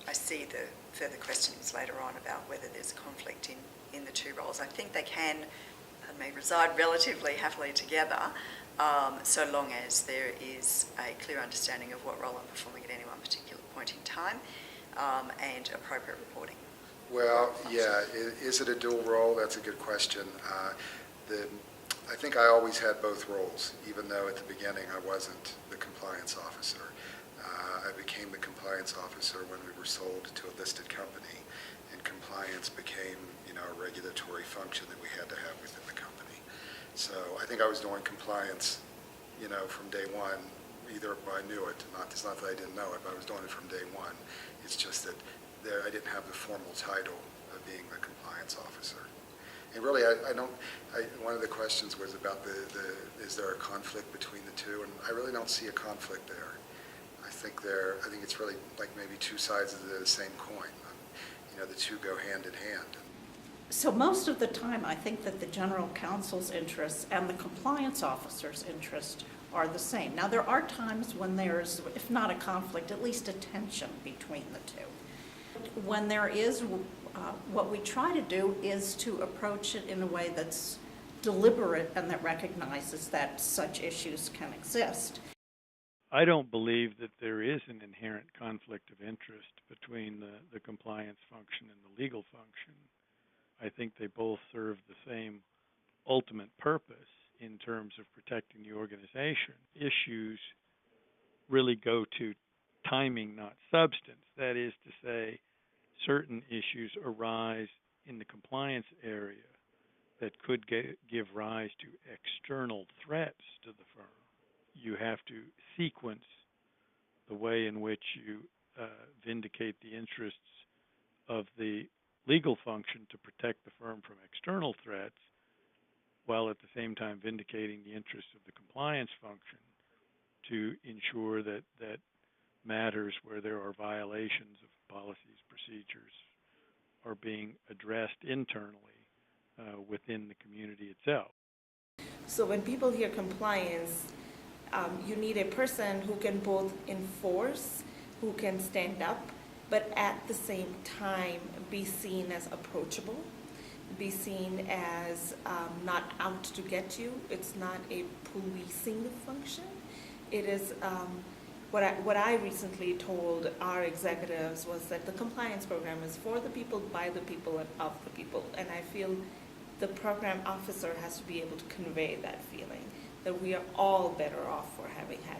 I see the further questions later on about whether there's a conflict in the two roles. I think they may reside relatively happily together, so long as there is a clear understanding of what role I'm performing at any one particular point in time, and appropriate reporting. Well, yeah, is it a dual role? That's a good question. I think I always had both roles, even though at the beginning I wasn't the compliance officer. I became the compliance officer when we were sold to a listed company, and compliance became, a regulatory function that we had to have within the company. So I think I was doing compliance, from day one. Either I knew it, it's not that I didn't know it, but I was doing it from day one. It's just that I didn't have the formal title of being the compliance officer. And really, one of the questions was about is there a conflict between the two? And I really don't see a conflict there. I think it's really like maybe two sides of the same coin. The two go hand in hand. So most of the time, I think that the general counsel's interests and the compliance officer's interest are the same. Now, there are times when there's, if not a conflict, at least a tension between the two. When there is, what we try to do is to approach it in a way that's deliberate and that recognizes that such issues can exist. I don't believe that there is an inherent conflict of interest between the compliance function and the legal function. I think they both serve the same ultimate purpose in terms of protecting the organization. Issues really go to timing, not substance. That is to say, certain issues arise in the compliance area that could give rise to external threats to the firm. You have to sequence the way in which you vindicate the interests of the legal function to protect the firm from external threats, while at the same time vindicating the interests of the compliance function to ensure that matters where there are violations of policies, procedures, are being addressed internally within the community itself. So when people hear compliance, you need a person who can both enforce, who can stand up, but at the same time be seen as approachable, be seen as not out to get you. It's not a policing function. It is what I recently told our executives was that the compliance program is for the people, by the people, and of the people. And I feel the program officer has to be able to convey that feeling that we are all better off for having had